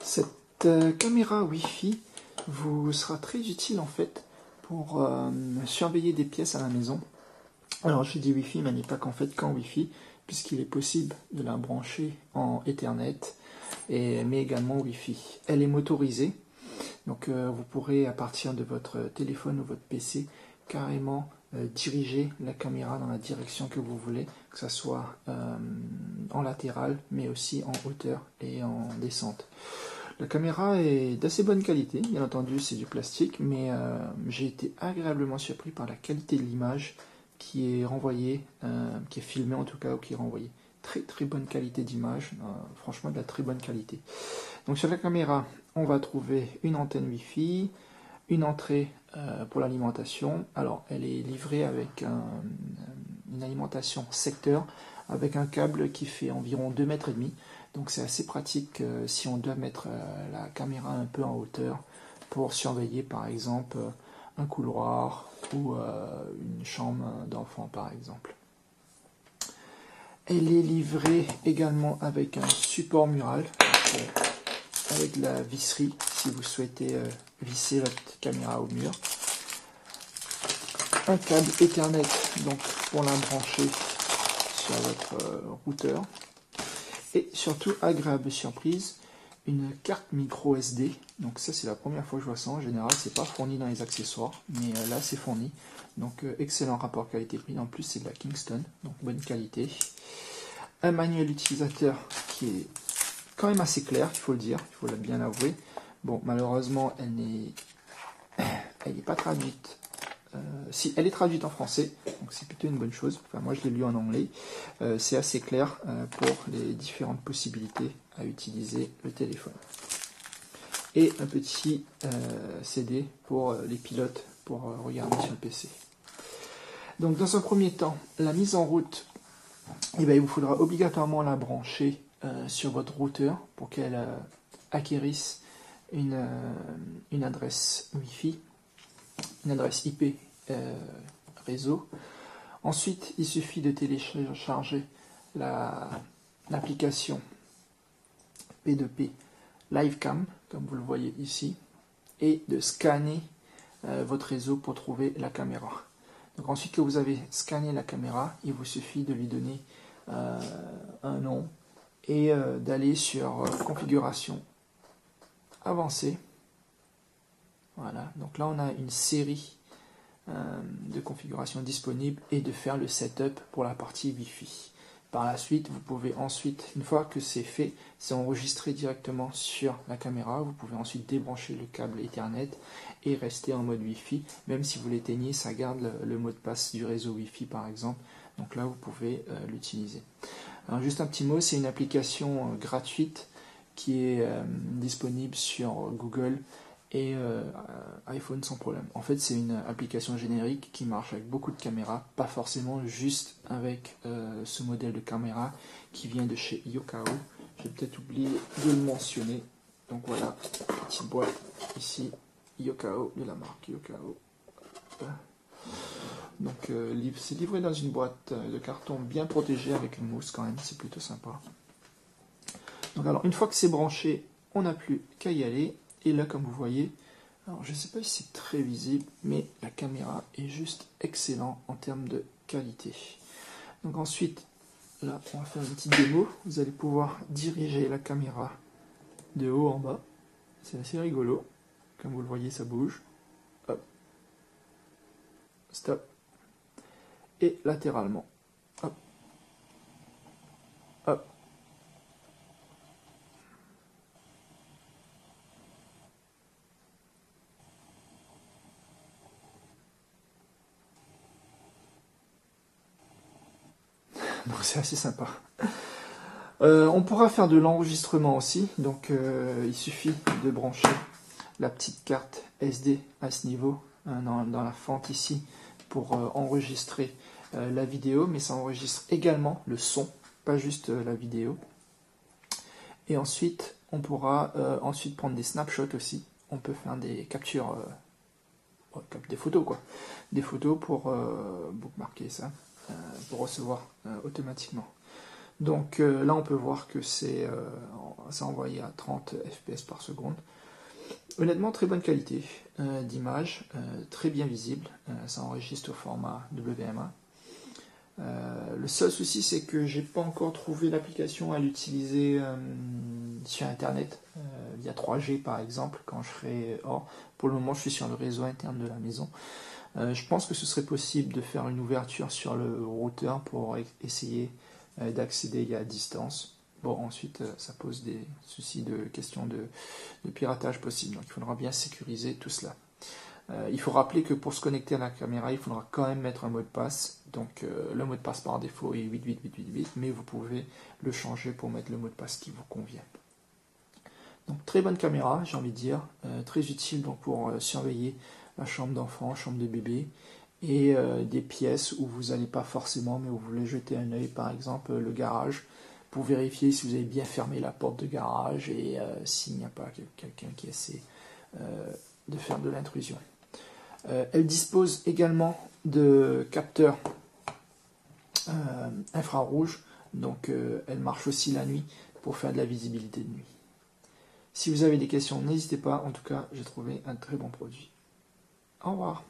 Cette caméra Wi-Fi vous sera très utile en fait pour surveiller des pièces à la maison. Alors je dis Wi-Fi, mais elle n'est pas qu'en fait qu'en Wi-Fi, puisqu'il est possible de la brancher en Ethernet, mais également Wi-Fi. Elle est motorisée, donc vous pourrez à partir de votre téléphone ou votre PC carrément diriger la caméra dans la direction que vous voulez, que ce soit en latéral, mais aussi en hauteur et en descente. La caméra est d'assez bonne qualité, bien entendu c'est du plastique, mais j'ai été agréablement surpris par la qualité de l'image qui est renvoyée, qui est filmée en tout cas, ou qui est renvoyée. Très très bonne qualité d'image, franchement de la très bonne qualité. Donc sur la caméra, on va trouver une antenne Wi-Fi, une entrée pour l'alimentation. Alors elle est livrée avec une alimentation secteur, avec un câble qui fait environ 2,5 mètres. Donc c'est assez pratique si on doit mettre la caméra un peu en hauteur pour surveiller par exemple un couloir ou une chambre d'enfant par exemple. Elle est livrée également avec un support mural, avec la visserie si vous souhaitez visser votre caméra au mur. Un câble Ethernet donc pour la brancher sur votre routeur. Et surtout, agréable surprise, une carte micro SD. Donc ça c'est la première fois que je vois ça. En général c'est pas fourni dans les accessoires, mais là c'est fourni. Donc excellent rapport qualité-prix. En plus c'est de la Kingston, donc bonne qualité. Un manuel utilisateur qui est quand même assez clair, il faut le dire, il faut bien l'avouer. Bon, malheureusement elle n'est pas traduite. Si elle est traduite en français, donc c'est plutôt une bonne chose. Enfin, moi je l'ai lu en anglais. C'est assez clair pour les différentes possibilités à utiliser le téléphone. Et un petit CD pour les pilotes pour regarder sur le PC. Donc dans un premier temps, la mise en route, il vous faudra obligatoirement la brancher sur votre routeur pour qu'elle acquérisse une adresse Wi-Fi, une adresse IP réseau. Ensuite, il suffit de télécharger l'application P2P Livecam, comme vous le voyez ici, et de scanner votre réseau pour trouver la caméra. Donc ensuite que vous avez scanné la caméra, il vous suffit de lui donner un nom et d'aller sur configuration avancée. Voilà, donc là on a une série de configuration disponible et de faire le setup pour la partie Wi-Fi. Par la suite, vous pouvez ensuite, une fois que c'est fait, c'est enregistré directement sur la caméra, vous pouvez ensuite débrancher le câble Ethernet et rester en mode Wi-Fi. Même si vous l'éteignez, ça garde le mot de passe du réseau Wi-Fi par exemple. Donc là, vous pouvez l'utiliser. Alors juste un petit mot, c'est une application gratuite qui est disponible sur Google et iPhone sans problème. En fait, c'est une application générique qui marche avec beaucoup de caméras, pas forcément juste avec ce modèle de caméra qui vient de chez Yokao. J'ai peut-être oublié de le mentionner. Donc voilà, petite boîte ici, Yokao, de la marque Yokao. Donc c'est livré dans une boîte de carton bien protégée avec une mousse quand même, c'est plutôt sympa. Donc alors, une fois que c'est branché, on n'a plus qu'à y aller. Et là, comme vous voyez, alors je ne sais pas si c'est très visible, mais la caméra est juste excellente en termes de qualité. Donc ensuite, là, on va faire une petite démo. Vous allez pouvoir diriger la caméra de haut en bas. C'est assez rigolo. Comme vous le voyez, ça bouge. Hop. Stop. Et latéralement. Hop. Hop. Donc c'est assez sympa. On pourra faire de l'enregistrement aussi, donc il suffit de brancher la petite carte SD à ce niveau, dans la fente ici, pour enregistrer la vidéo, mais ça enregistre également le son, pas juste la vidéo. Et ensuite, on pourra ensuite prendre des snapshots aussi. On peut faire des captures, des photos quoi, des photos pour bookmarker ça, pour recevoir automatiquement. Donc là, on peut voir que c'est envoyé à 30 fps par seconde. Honnêtement, très bonne qualité d'image, très bien visible. Ça enregistre au format WMA. Le seul souci, c'est que j'ai pas encore trouvé l'application à l'utiliser sur Internet, via 3G par exemple, quand je serai hors. Pour le moment, je suis sur le réseau interne de la maison. Je pense que ce serait possible de faire une ouverture sur le routeur pour essayer d'accéder à distance. Bon, ensuite, ça pose des soucis de questions de piratage possible, donc il faudra bien sécuriser tout cela. Il faut rappeler que pour se connecter à la caméra, il faudra quand même mettre un mot de passe. Donc le mot de passe par défaut est 88888, mais vous pouvez le changer pour mettre le mot de passe qui vous convient. Donc très bonne caméra, j'ai envie de dire, très utile donc, pour surveiller la chambre d'enfant, chambre de bébé, et des pièces où vous n'allez pas forcément, mais où vous voulez jeter un œil, par exemple le garage, pour vérifier si vous avez bien fermé la porte de garage et s'il n'y a pas quelqu'un qui essaie de faire de l'intrusion. Elle dispose également de capteurs infrarouges, donc elle marche aussi la nuit pour faire de la visibilité de nuit. Si vous avez des questions, n'hésitez pas. En tout cas, j'ai trouvé un très bon produit. Au revoir.